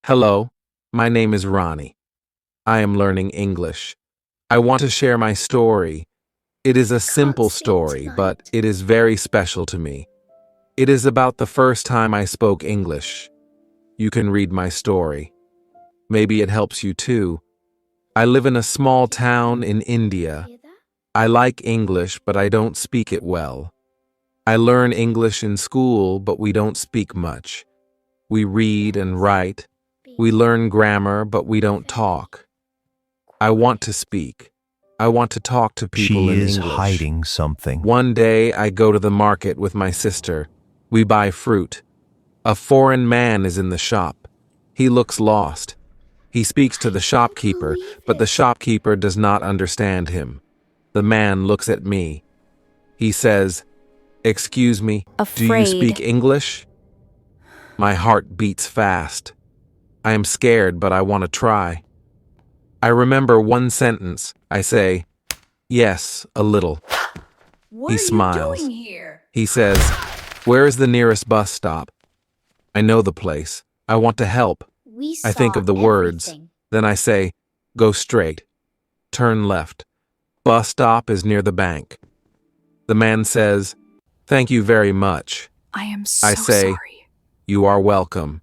Hello, my name is Ronnie. I am learning English. I want to share my story. It is a Can't simple sing story, but tonight. it is very special to me. It is about the first time I spoke English. You can read my story. Maybe it helps you too. I live in a small town in India. Hear that? I like English, but I don't speak it well. I learn English in school, but we don't speak much. We read and write. We learn grammar, but we don't talk. I want to speak. I want to talk to people She in is English. hiding something. One day I go to the market with my sister. We buy fruit. A foreign man is in the shop. He looks lost. He speaks to the shopkeeper, but the shopkeeper does not understand him. The man looks at me. He says, "Excuse me, do you speak English?" My heart beats fast. I am scared, but I want to try. I remember one sentence. I say, "Yes, a little." What He are smiles. you doing here? He says, "Where is the nearest bus stop?" I know the place. I want to help. We I think of the words. Then I say, "Go straight. Turn left. Bus stop is near the bank." The man says, "Thank you very much." I am so I say, sorry. "You are welcome."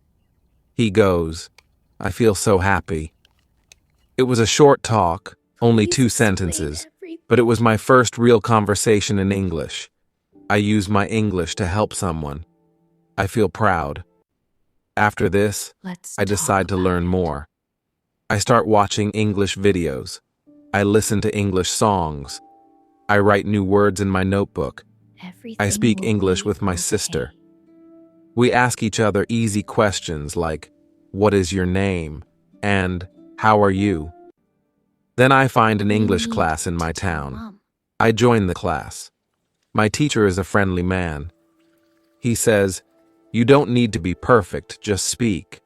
He goes. I feel so happy. It was a short talk, only Please 2 explain sentences, everything. but it was my first real conversation in English. I used my English to help someone. I feel proud. After this, Let's I decide to learn more. I start watching English videos. I listen to English songs. I write new words in my notebook. I speak English with my sister. We ask each other easy questions like, "What is your name?" and "How are you?" Then I find an English class in my town. I join the class. My teacher is a friendly man. He says, "You don't need to be perfect, just speak."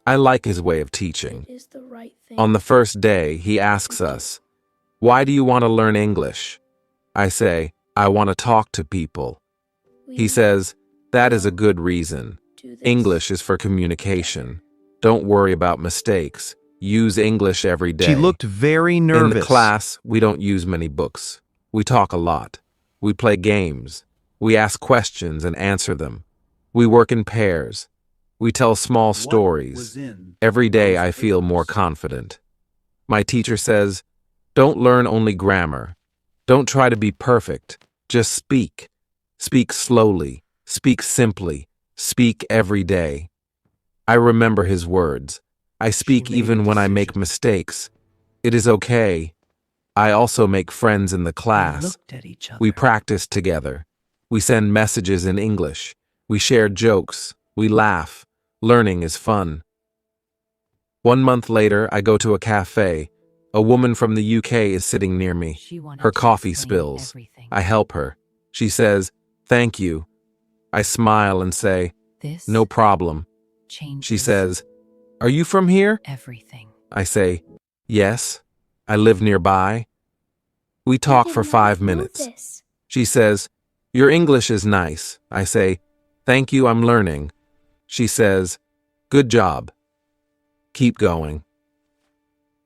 I like his way of teaching. Is the right thing. On the first day, he asks us, "Why do you want to learn English?" I say, "I want to talk to people." He says, "That is a good reason. English is for communication. Don't worry about mistakes. Use English every day." She looked very In nervous. the class, we don't use many books. We talk a lot. We play games. We ask questions and answer them. We work in pairs. We tell small stories. Every day I feel more confident. My teacher says, "Don't learn only grammar. Don't try to be perfect. Just speak. Speak slowly. Speak simply. Speak every day." I remember his words. I speak even when I make mistakes. It is okay. I also make friends in the class. We practice together. We send messages in English. We share jokes. We laugh. Learning is fun. 1 month later, I go to a cafe. A woman from the UK is sitting near me. Her coffee spills. I help her. She says, "Thank you." I smile and say, "No problem." She says, "Are you from here?" everything. I say, "Yes, I live nearby." We talk for 5 minutes. She says, "Your English is nice." I say, "Thank you, I'm learning." She says, "Good job. Keep going."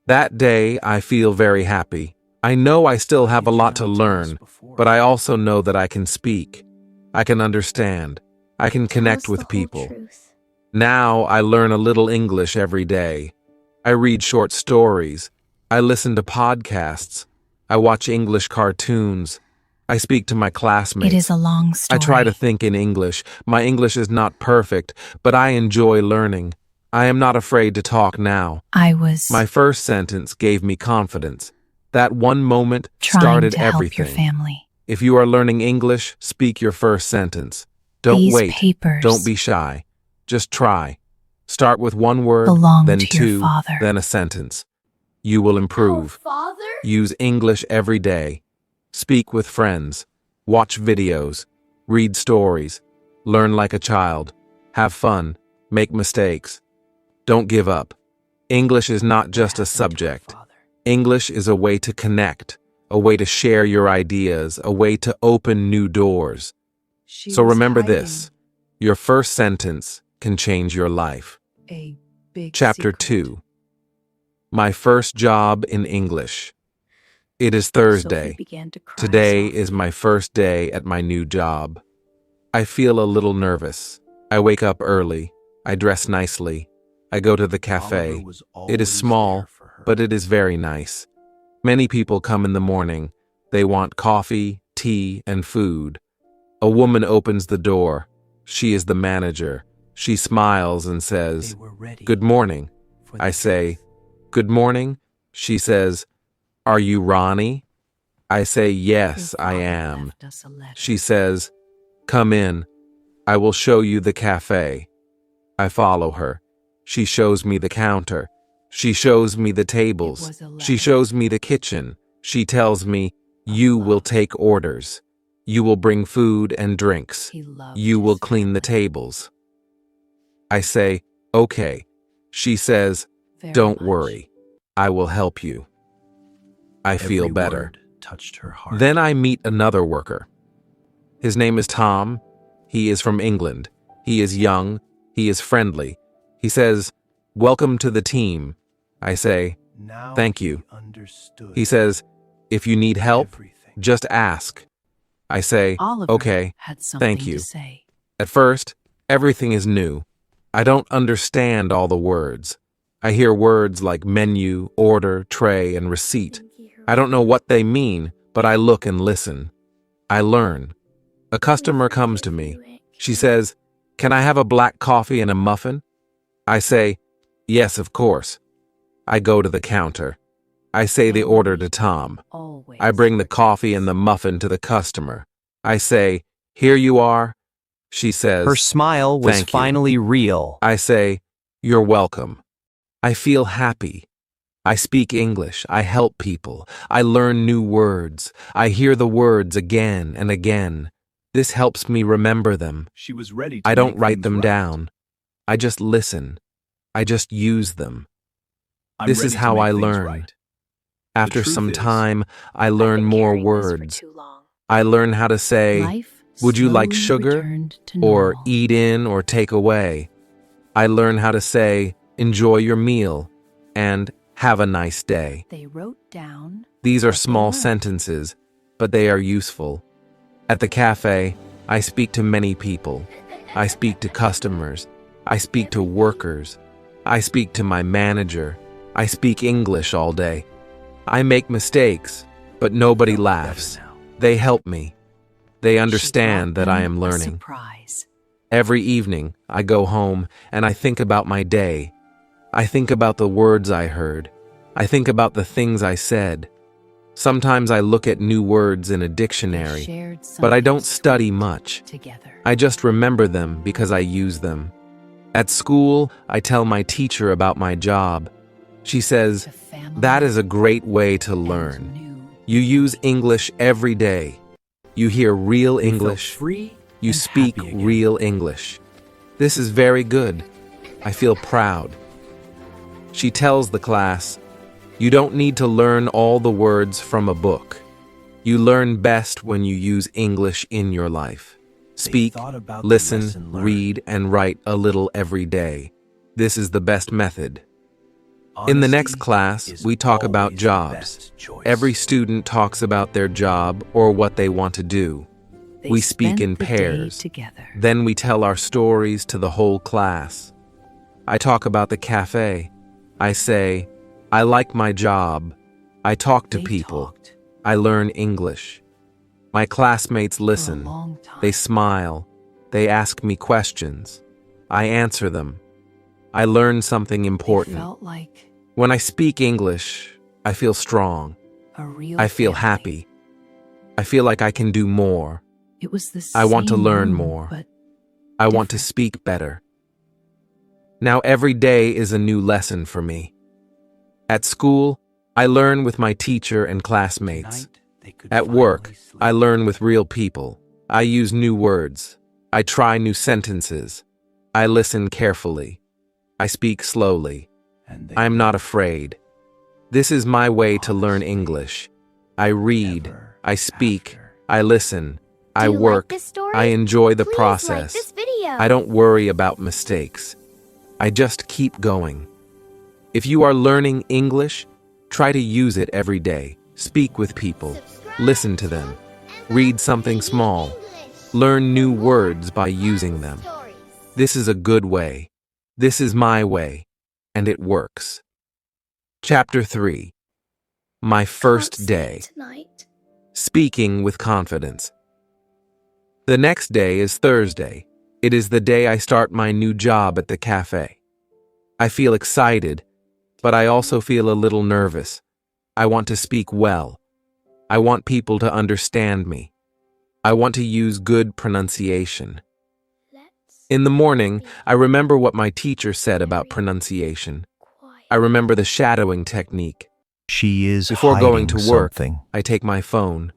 That day, I feel very happy. I know I still have a lot to learn, but I also know that I can speak. I can understand. I can connect with people. Now I learn a little English every day. I read short stories. I listen to podcasts. I watch English cartoons. I speak to my classmates. It is a long story. I try to think in English. My English is not perfect, but I enjoy learning. I am not afraid to talk now. My first sentence gave me confidence. That one moment started trying to help everything. your family. If you are learning English, speak your first sentence. Don't These wait. papers Don't be shy. Just try. Start with one word, belong then to your 2, father. then a sentence. You will improve. Father? Use English every day. Speak with friends. Watch videos. Read stories. Learn like a child. Have fun. Make mistakes. Don't give up. English is not just a subject. English is a way to connect, a way to share your ideas, a way to open new doors. So remember this, your first sentence can change your life. A Chapter 2. My first job in English. It is Thursday. Today is my first day at my new job. I feel a little nervous. I wake up early. I dress nicely. I go to the cafe. It is small, but it is very nice. Many people come in the morning. They want coffee, tea, and food. A woman opens the door. She is the manager. She smiles and says, "Good morning." I say, "Good morning." She says, "Are you Ronnie?" I say, "Yes, I am." She says, "Come in. I will show you the cafe." I follow her. She shows me the counter. She shows me the tables. She shows me the kitchen. She tells me, "You will take orders. You will bring food and drinks. You will clean the tables." I say, "Okay." She says, "Don't worry. I will help you." I feel better. Then I meet another worker. His name is Tom. He is from England. He is young. He is friendly. He says, "Welcome to the team." I say, "Thank you." He says, "If you need help, just ask." I say, "Okay, thank you." At first, everything is new. I don't understand all the words. I hear words like menu, order, tray, and receipt. I don't know what they mean, but I look and listen. I learn. A customer comes to me. She says, "Can I have a black coffee and a muffin?" I say, "Yes, of course." I go to the counter. I say the order to Tom. I bring the coffee and the muffin to the customer. I say, "Here you are." She says, Her smile was "Thank you." finally real. I say, "You're welcome." I feel happy. I speak English. I help people. I learn new words. I hear the words again and again. This helps me remember them. She was ready to I don't make write things them right. down. I just listen. I just use them. I'm This ready is to how make I things learn. right. After truth some is, time, I learn more words. I learn how to say, "Would you like sugar?" or "eat in" or "take away." I learn how to say, "Enjoy your meal," and "Have a nice day." They wrote down. These are what they small learned. sentences, but they are useful. At the cafe, I speak to many people. I speak to customers. I speak to workers. I speak to my manager. I speak English all day. I make mistakes, but nobody Felt better laughs. now. They help me. They She understand brought that I them am a learning. surprise. Every evening, I go home and I think about my day. I think about the words I heard. I think about the things I said. Sometimes I look at new words in a They dictionary, shared but I something don't study sweet much. together. I just remember them because I use them. At school, I tell my teacher about my job. She says, To family "That is a great way to and learn. new. You use English every day. You hear real He felt English. free You and speak happy again. real English. This is very good. I feel proud." She tells the class, "You don't need to learn all the words from a book. You learn best when you use English in your life. Speak, thought about the listen, lesson learned. read, and write a little every day. This is the best method." In the next Honesty class, is we talk about always the jobs. best choice. Every student talks about their job or what they want to do. They We speak spent in the day pairs. together. Then we tell our stories to the whole class. I talk about the cafe. I say, "I like my job." I talk to They people. talked I learn English. My classmates for a listen. long time. They smile. They ask me questions. I answer them. I learn something They important. felt like When I speak English, I feel strong. a real I feel family. happy. I feel like I can do more. It was the I want to same learn room, more. but I want to different. speak better. Now every day is a new lesson for me. At school, I learn with my teacher and classmates. Tonight, they could At finally work, sleep. I learn with real people. I use new words. I try new sentences. I listen carefully. I speak slowly. And they I am not work afraid. This is my way to learn honestly, English. I read, ever I speak, after. I listen, I Do you work, like this story? I enjoy the Please process. like this video. I don't worry about mistakes. I just keep going. If you are learning English, try to use it every day. Speak with people. Listen to them. Read something small. Learn new words by using them. This is a good way. This is my way, and it works. Chapter 3. My first day. Speaking with confidence. The next day is Thursday. It is the day I start my new job at the cafe. I feel excited, but I also feel a little nervous. I want to speak well. I want people to understand me. I want to use good pronunciation. In the morning, I remember what my teacher said about pronunciation. I remember the shadowing technique. She is Before going hiding to work, something. I take my phone.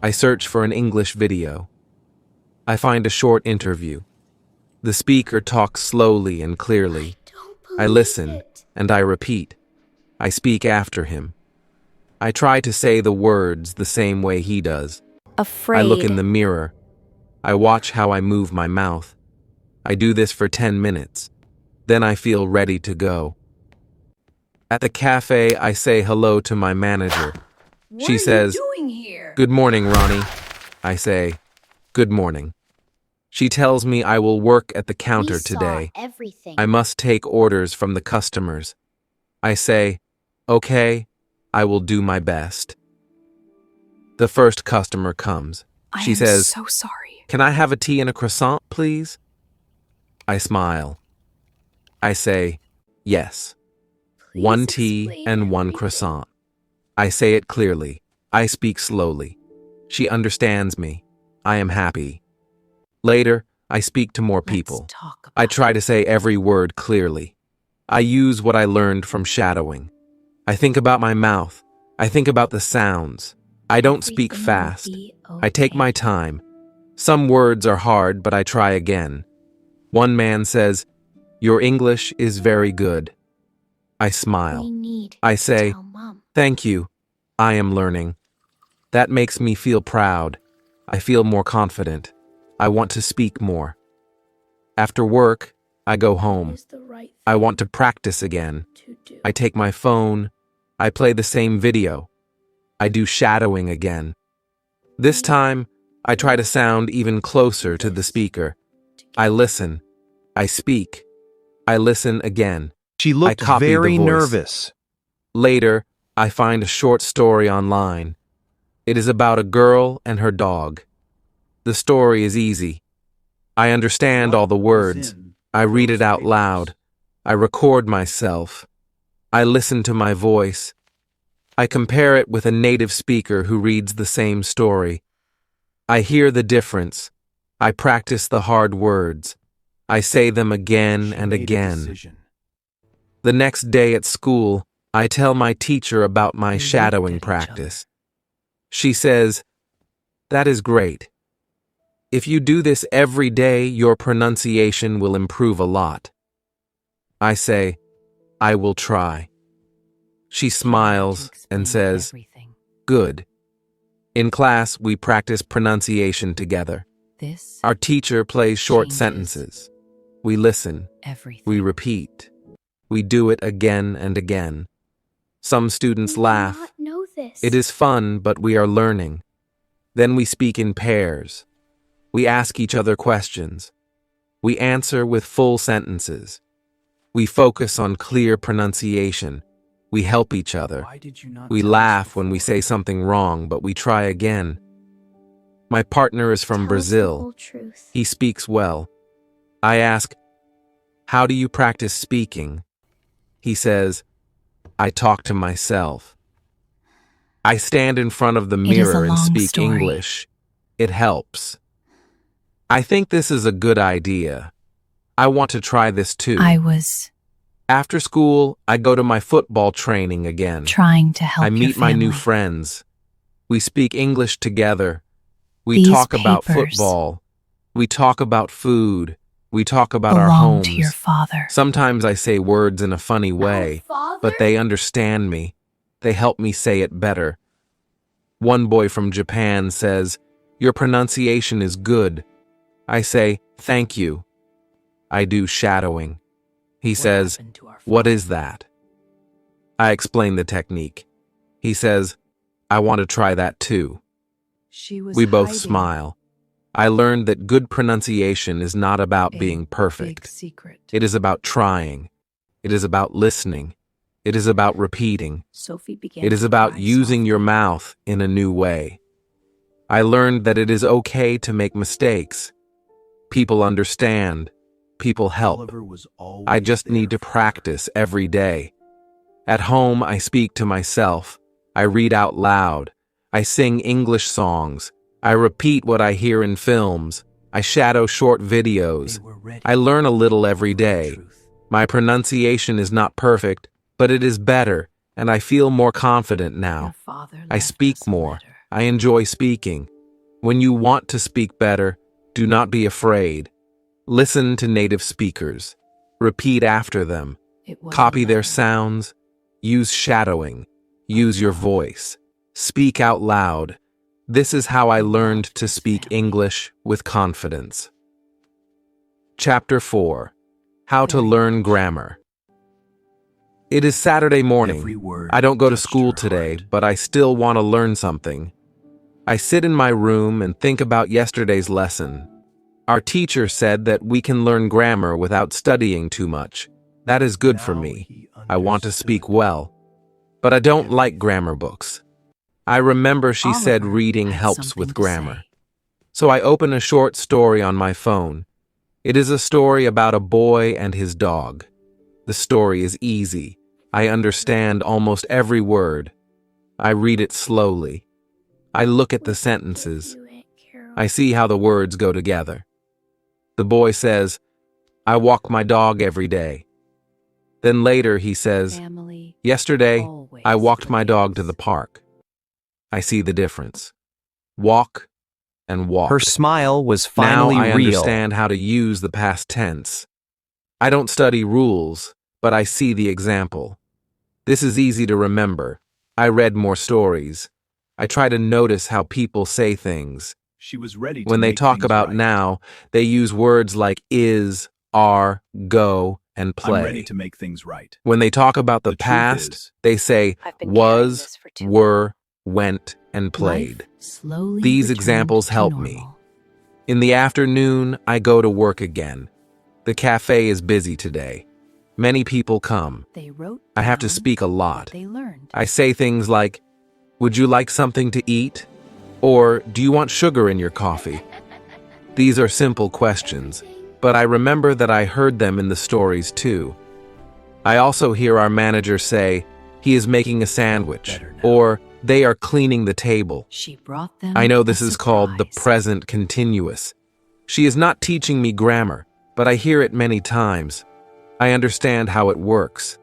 I search for an English video. I find a short interview. The speaker talks slowly and clearly. I listen, and I repeat. I speak after him. I try to say the words the same way he does. Afraid. I look in the mirror. I watch how I move my mouth. I do this for 10 minutes. Then I feel ready to go. At the cafe, I say hello to my manager. She says, "Good morning, Ronnie." I say, "Good morning." She tells me I will work at the counter today. Everything. I must take orders from the customers. I say, "Okay, I will do my best." The first customer comes. She says, so sorry. "Can I have a tea and a croissant, please?" I smile. I say, "Yes. One tea and one croissant." I say it clearly. I speak slowly. She understands me. I am happy. Later, I speak to more people. I try to say every word clearly. I use what I learned from shadowing. I think about my mouth. I think about the sounds. I don't speak fast. I take my time. Some words are hard, but I try again. One man says, "Your English is very good." I smile. I say, "Thank you. I am learning." That makes me feel proud. I feel more confident. I want to speak more. After work, I go home. I want to practice again. I take my phone. I play the same video. I do shadowing again. This time, I try to sound even closer to the speaker. I listen. I speak. I listen again. She looked copy the very voice. nervous. Later, I find a short story online. It is about a girl and her dog. The story is easy. I understand all the words. I read it out loud. I record myself. I listen to my voice. I compare it with a native speaker who reads the same story. I hear the difference. I practice the hard words. I say them again and again. The next day at school, I tell my teacher about my shadowing practice. She says, "That is great. If you do this every day, your pronunciation will improve a lot." I say, "I will try." She smiles and says, "Good." In class, we practice pronunciation together. This Our teacher plays short changes sentences. We listen. everything. We repeat. We do it again and again. Some students laugh. Know this. It is fun, but we are learning. Then we speak in pairs. We ask each other questions. We answer with full sentences. We focus on clear pronunciation. We help each other. We laugh when we say something wrong, but we try again. My partner is from Tell us the Brazil. whole truth. He speaks well. I ask, "How do you practice speaking?" He says, "I talk to myself." I stand in front of the It is a mirror and long speak story. English. It helps. I think this is a good idea. I want to try this too. I was After school, I go to my football training again. trying to help I meet your my new family. friends. We speak English together. We These talk about papers football. We talk about food. We talk about our belong homes. to your father. Sometimes I say words in a funny way, but they understand me. They help me say it better. One boy from Japan says, "Your pronunciation is good." I say, "Thank you." I do shadowing. He says, happened to our "What father?" is that?" I explain the technique. He says, "I want to try that too." She was We both hiding smile. I learned that good pronunciation is not about a being big perfect. secret. It is about trying. It is about listening. It is about repeating. Sophie began It is to about cry using your softly. mouth in a new way. I learned that it is okay to make mistakes. People understand. People help. Oliver was always I just there need to for her. practice every day. At home, I speak to myself. I read out loud. I sing English songs. I repeat what I hear in films. I shadow short videos. They were ready I learn a little every for the day. truth. My pronunciation is not perfect, but it is better, and I feel more confident Your now. father I left speak us a more. letter. I enjoy speaking. When you want to speak better, do not be afraid. Listen to native speakers. Repeat after them. It was a Copy their letter. sounds. Use shadowing. Use your voice. Speak out loud. This is how I learned to speak English with confidence. Chapter 4. How to Very learn much. grammar. It is Saturday morning. Every word I don't go to touched school her today, heart. but I still want to learn something. I sit in my room and think about yesterday's lesson. Our teacher said that we can learn grammar without studying too much. That is good for Now me. he I want to understood. speak well. But I don't like Everything. grammar books. I remember she said Oliver reading had helps something with to grammar. say. So I open a short story on my phone. It is a story about a boy and his dog. The story is easy. I understand almost every word. I read it slowly. I look at the sentences. I see how the words go together. The boy says, "I walk my dog every day." Then later he says, Family "Yesterday, always I walked my dog to wins. the park." I see the difference. Walk and walk. Her smile was Now finally I real. understand how to use the past tense. I don't study rules, but I see the example. This is easy to remember. I read more stories. I try to notice how people say things. She was ready to When they make talk things about right. now, they use words like is, are, go, and play. I'm ready to make things right. When they talk about the The truth past, is, they say I've been carrying was, this for too were, went, and Life played. slowly These returned examples to help normal. me. In the afternoon, I go to work again. The cafe is busy today. Many people come. They wrote I have to down speak a what lot. they learned. I say things like, "Would you like something to eat?" Or, "Do you want sugar in your coffee?" These are simple questions, but I remember that I heard them in the stories too. I also hear our manager say, "He is making a sandwich," Better now. or "They are cleaning the table." She brought them I know a this is called the surprise. present continuous. She is not teaching me grammar, but I hear it many times. I understand how it works.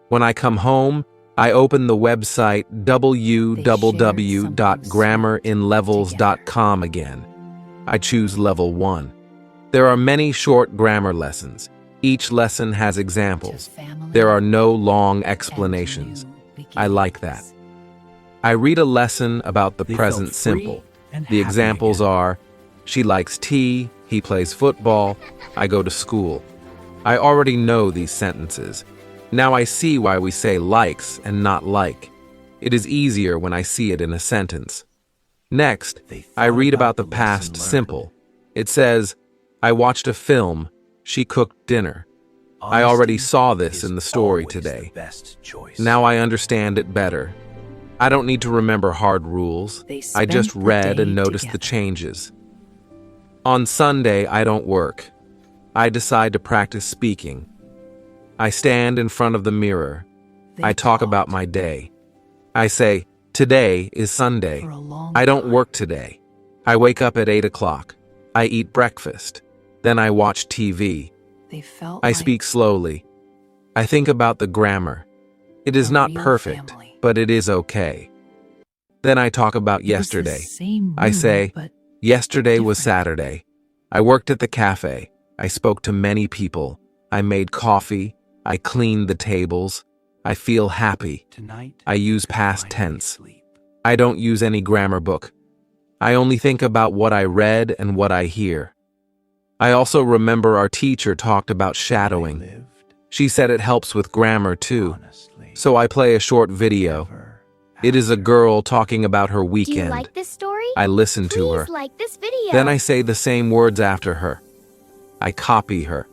When I come home, I open the website www.grammarinlevels.com again. I choose level 1. There are many short grammar lessons. Each lesson has To examples. family There are no long and explanations. new I like that. beginnings. I read a lesson about the they present felt free simple. and The happy examples again. are, she likes tea, he plays football, I go to school. I already know these sentences. Now I see why we say likes and not like. It is easier when I see it in a sentence. Next, They I thought read about the lesson past learned. simple. It says, I watched a film, she cooked dinner. I Honesty already saw this is in the story always today. the best choice. Now I understand it better. I don't need to remember hard rules. They I just spent the read day and noticed the together. changes. On Sunday, I don't work. I decide to practice speaking. I stand in front of the mirror. They I talk talked about my day. I say, today is Sunday. for a long I don't time. work today. I wake up at 8 o'clock. I eat breakfast. Then I watch TV. They felt I like speak slowly. I think about the grammar. It is a not real perfect, family. but it is okay. Then I talk about It was the yesterday. same I room, say, but yesterday was different. Saturday. I worked at the cafe. I spoke to many people. I made coffee. I cleaned the tables. I feel happy. Tonight, I use I past finally tense. sleep. I don't use any grammar book. I only think about what I read and what I hear. I also remember our teacher talked about I shadowing. lived She said it helps with grammar too. Honestly, So I play a short video. never It is a girl talking about her Do you weekend. like this story? I listen to her. Please like this video. Then I say the same words after her. I copy her.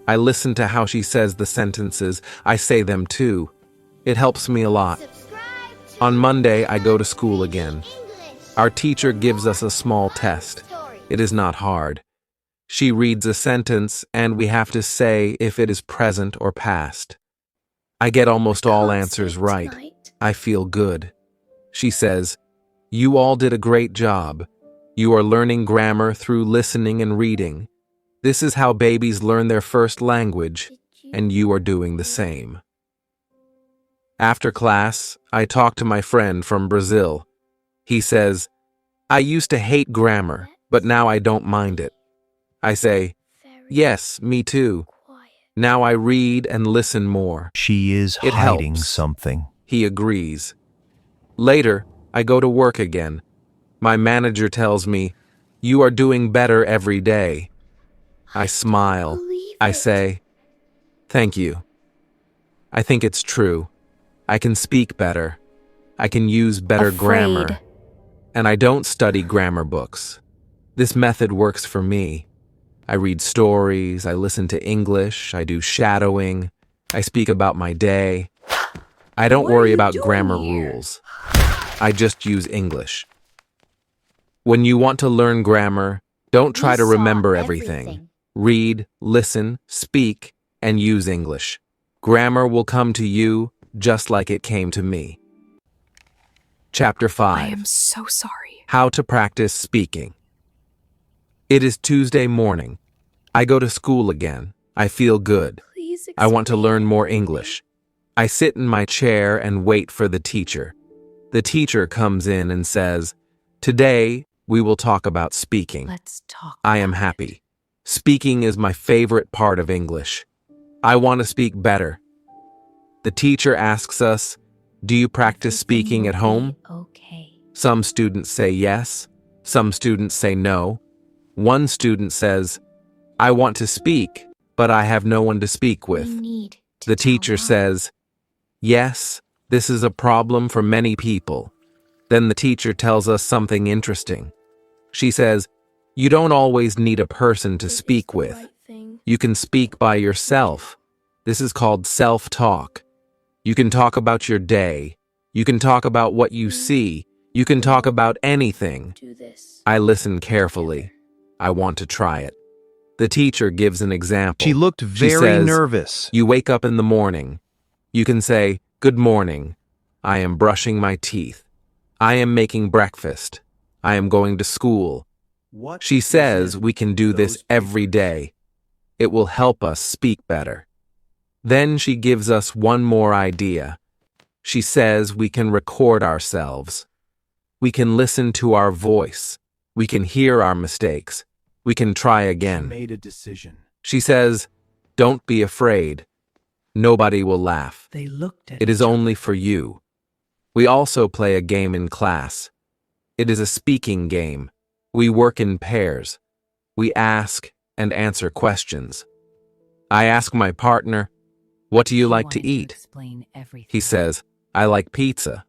I listen to how she says the sentences. I say them too. It helps me a lot. Subscribe to On Monday, I go to school again. English. Our teacher gives us a small test. Story. It is not hard. She reads a sentence and we have to say if it is present or past. I get almost all answers right. I feel good. She says, "You all did a great job. You are learning grammar through listening and reading. This is how babies learn their first language, and you are doing the same." After class, I talk to my friend from Brazil. He says, "I used to hate grammar, but now I don't mind it." I say, "Yes, me too. Now I read and listen more." She is It hiding helps. something. He agrees. Later, I go to work again. My manager tells me, "You are doing better every day." I smile. I say, "Thank you." I think it's true. I can speak better. I can use better grammar. And I don't study grammar books. This method works for me. I read stories, I listen to English, I do shadowing, I speak about my day. I don't worry about grammar rules. I just use English. When you want to learn grammar, don't try to remember everything. Read, listen, speak, and use English. Grammar will come to you just like it came to me. Chapter 5. I am so sorry. How to practice speaking. It is Tuesday morning. I go to school again. I feel good. Please I want to learn more English. I sit in my chair and wait for the teacher. The teacher comes in and says, "Today, we will talk about speaking." Let's talk. I am happy. Speaking is my favorite part of English. I want to speak better. The teacher asks us, "Do you practice speaking at home?" Okay. Some students say yes. Some students say no. One student says, "I want to speak, but I have no one to speak with." The teacher says, "Yes, this is a problem for many people." Then the teacher tells us something interesting. She says, "You don't always need a person to speak with. You can speak by yourself. This is called self-talk. You can talk about your day. You can talk about what you see. You can talk about anything." I listen carefully. I want to try it. The teacher gives an example. She looked She very says, nervous. "You wake up in the morning. You can say, 'Good morning. I am brushing my teeth. I am making breakfast. I am going to school.'" What She is says in we can do this those every papers? day. It will help us speak better. Then she gives us one more idea. She says we can record ourselves. We can listen to our voice. We can hear our mistakes. We can try She again. made a decision. She says, "Don't be afraid. Nobody will laugh. They looked at It is each other. only for you." We also play a game in class. It is a speaking game. We work in pairs. We ask and answer questions. I ask my partner, "What do you like to eat?" Explain everything. He says, "I like pizza."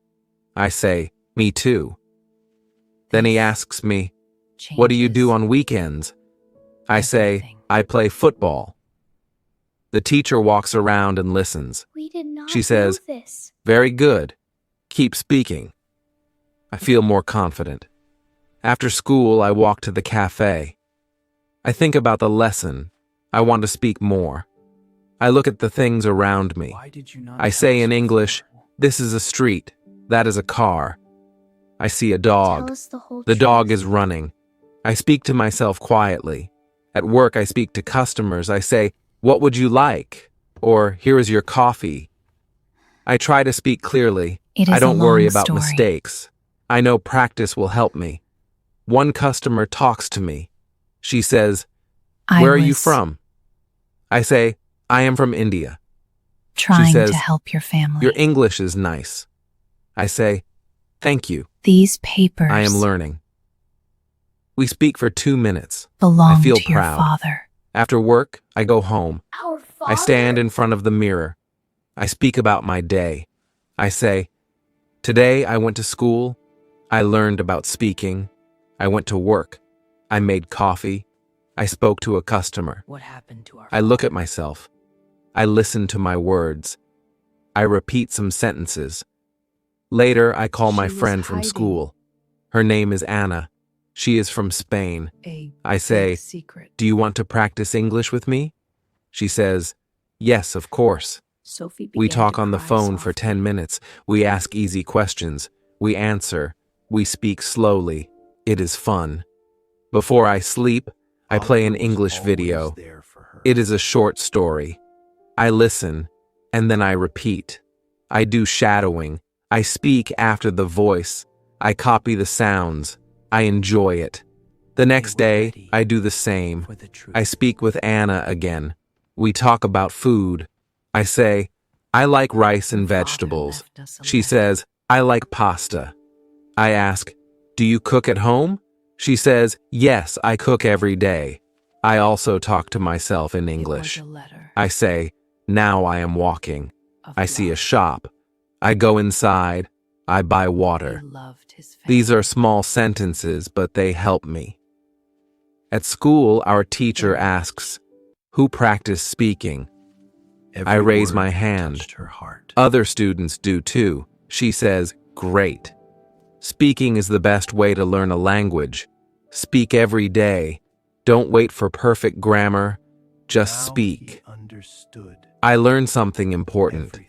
I say, "Me too." Then he asks me, "What do you do on weekends?" I say, Everything. "I play football." The teacher walks around and listens. We did not She says, know this. "Very good. Keep speaking." I feel more confident. After school, I walk to the cafe. I think about the lesson. I want to speak more. I look at the things around me. Why did you not I tell say us in English, before? "This is a street. That is a car." I see a dog. Tell us the whole The truth. dog is running. I speak to myself quietly. At work, I speak to customers. I say, "What would you like?" Or, "Here is your coffee." I try to speak clearly. It I is don't a worry long about story. mistakes. I know practice will help me. One customer talks to me. She says, "Where are you from?" I say, "I am from India." Trying says, to help your family. "Your English is nice." I say, "Thank you. These papers I am learning." We speak for 2 minutes. belong I feel to your proud. father. After work, I go home. Our father. I stand in front of the mirror. I speak about my day. I say, today I went to school. I learned about speaking. I went to work. I made coffee. I spoke to a customer. What happened to our I look at myself. I listen to my words. I repeat some sentences. Later, I call my She was friend from hiding. school. Her name is Anna. She is from Spain. A I say, big secret. do you want to practice English with me? She says, yes, of course. Sophie We began talk to on the cry phone for softly. 10 minutes. We ask easy questions. We answer. We speak slowly. It is fun. Before I sleep, I play an Oliver was English always video. there for her. It is a short story. I listen, and then I repeat. I do shadowing. I speak after the voice. I copy the sounds. I enjoy it. The next day, I do the same. For the truth. I speak with Anna again. We talk about food. I say, I like rice and Her father vegetables. left us a She letter. says, I like pasta. I ask, do you cook at home? She says, yes, I cook every day. I also talk to myself in English. It was a letter I say, now I am walking. of I see a love. shop. I go inside. I buy He water. loved his family. These are small sentences, but they help me. At school, our teacher asks, who practiced speaking? Every I raise word my hand. touched her heart. Other students do too. She says, great. Speaking is the best way to learn a language. Speak every day. Don't wait for perfect grammar. Just Now speak. he understood I learned something important. everything.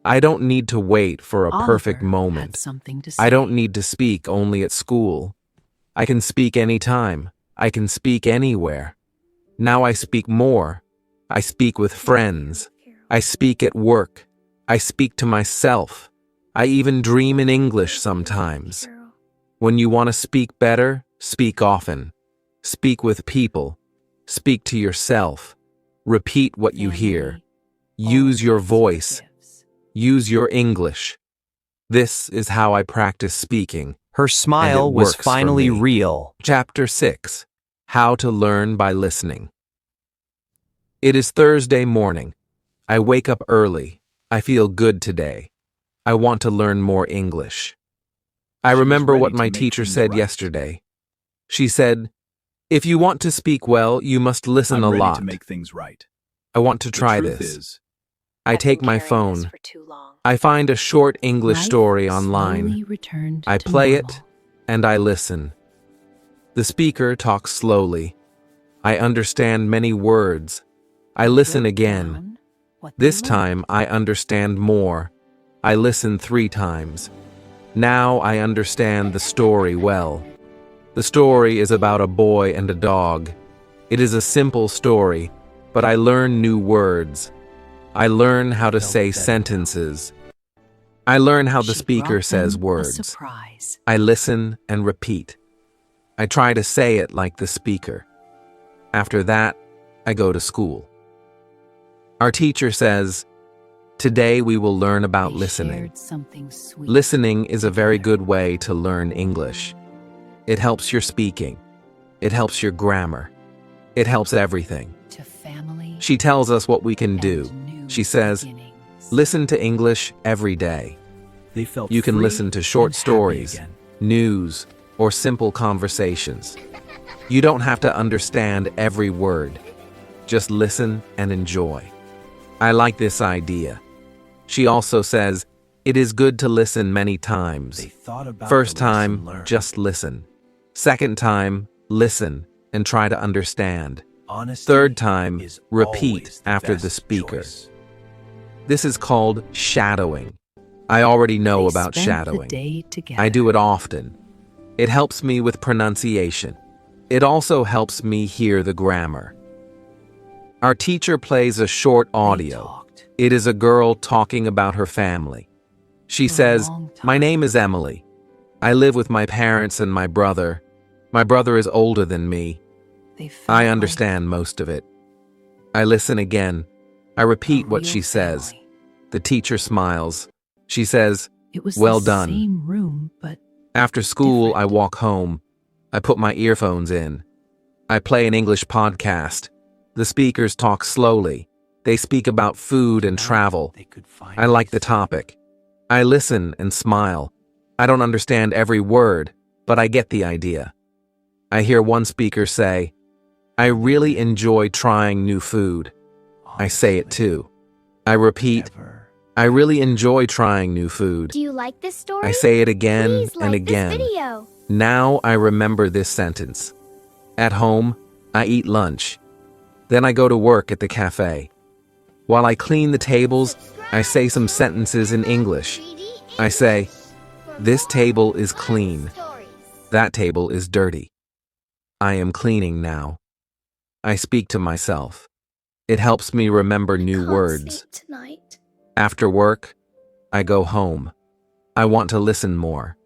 I don't need to wait for a Oliver perfect had moment. something to say. I don't need to speak only at school. I can speak anytime. I can speak anywhere. Now I speak more. I speak with friends. I speak at work. I speak to myself. I even dream in English sometimes. When you want to speak better, speak often. Speak with people. Speak to yourself. Repeat what you hear. Family Use your always voice. forgives. Use your English. This is how I practice speaking. Her smile it was works for finally me. real. Chapter 6. How to Learn by Listening. It is Thursday morning. I wake up early. I feel good today. I want to learn more English. I She was remember what ready to my make teacher things said right. yesterday. She said, if you want to speak well, you must listen I'm a ready lot. to make things right. I want to The try truth this. is, I take my phone. I find a short English Life story online. slowly returned I to play normal. it, and I listen. The speaker talks slowly. I understand many words. I listen Wrote again. down what they This learned. time I understand more. I listen 3 times. Now I understand the story well. The story is about a boy and a dog. It is a simple story, but I learn new words. I learn how to say sentences. I learn how the She speaker brought says them a words. surprise. I listen and repeat. I try to say it like the speaker. After that, I go to school. Our teacher says, today we will learn about They listening. shared something sweet. Listening is a very good way to learn English. It helps your speaking. It helps your grammar. It helps everything. To family. She tells us what we can and do. new She says, beginnings. listen to English every day. they felt You can free listen to short and happy stories, again. news, or simple conversations. You don't have to understand every word. Just listen and enjoy. I like this idea. She also says, it is good to listen many times. They thought about First the lesson time, learned. just listen. Second time, listen and try to understand. Honesty Third time, is repeat always after the best speaker. choice. This is called shadowing. I already know They about spent shadowing. The day together. I do it often. It helps me with pronunciation. It also helps me hear the grammar. Our teacher plays a short They audio. talked. It is a girl talking about her family. She For a says, long time. my name is Emily. I live with my parents and my brother. My brother is older than me. They felt I like understand most of it. I listen again. I repeat a what real she says. family. The teacher smiles. She says, It was well the done. same room, but after school, Different. I walk home. I put my earphones in. I play an English podcast. The speakers talk slowly. They speak about food and travel. They could find I like us. the topic. I listen and smile. I don't understand every word, but I get the idea. I hear one speaker say, "I really enjoy trying new food." I say it too. I repeat, Ever. "I really enjoy trying new food." Do you like this story? I say it again Please and like again. this video. Now I remember this sentence. At home, I eat lunch. Then I go to work at the cafe. While I clean the tables, I say some sentences in English. I say, "This table is clean. That table is dirty. I am cleaning now." I speak to myself. It helps me remember new words. Tonight. After work, I go home. I want to listen more.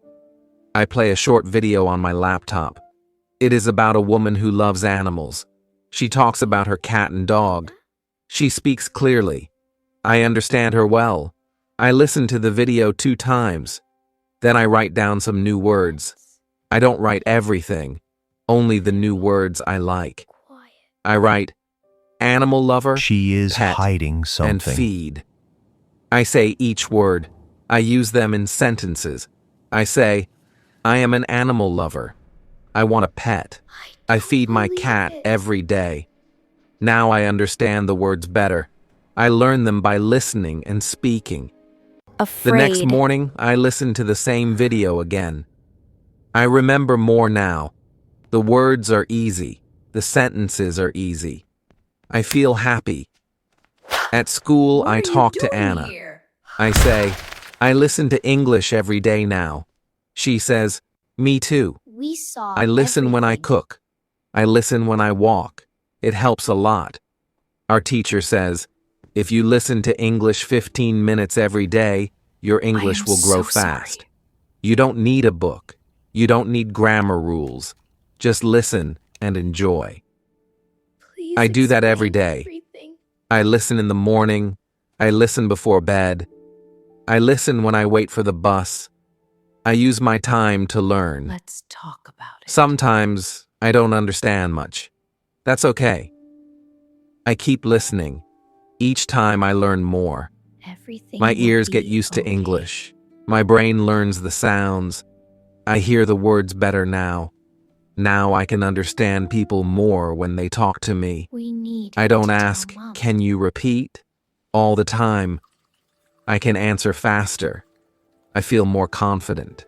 I play a short video on my laptop. It is about a woman who loves animals. She talks about her cat and dog. She speaks clearly. I understand her well. I listen to the video 2 times. Then I write down some new words. I don't write everything, only the new words I like. Quiet. I write animal lover, She is pet, hiding and something. feed. I say each word. I use them in sentences. I say, "I am an animal lover. I want a pet. I feed my cat every day." Now I understand the words better. I learn them by listening and speaking. The next morning, I listen to the same video again. I remember more now. The words are easy. The sentences are easy. I feel happy. At school, I talk to Anna. I say, "I listen to English every day now." She says, "Me too." We saw I listen when I everything. cook. I listen when I walk. It helps a lot. Our teacher says, "If you listen to English 15 minutes every day, your English will grow fast." You don't need a book. You don't need grammar rules. Just listen and enjoy. Please I do that every explain day. everything. I listen in the morning. I listen before bed. I listen when I wait for the bus. I use my time to learn. Let's talk about it. Sometimes I don't understand much. That's okay. I keep listening. Each time I learn more. Everything My will ears get be used to okay. English. My brain learns the sounds. I hear the words better now. Now I can understand people more when they talk to me. We need I don't to tell ask, Mom. "Can you repeat?" all the time. I can answer faster. I feel more confident.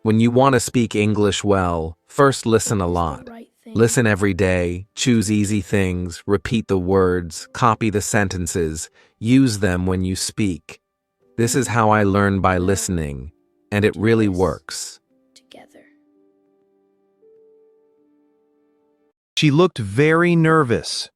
When you want to speak English well, first listen a lot. Listen every day, choose easy things, repeat the words, copy the sentences, use them when you speak. This is how I learn by listening, and it really works. Together. She looked very nervous.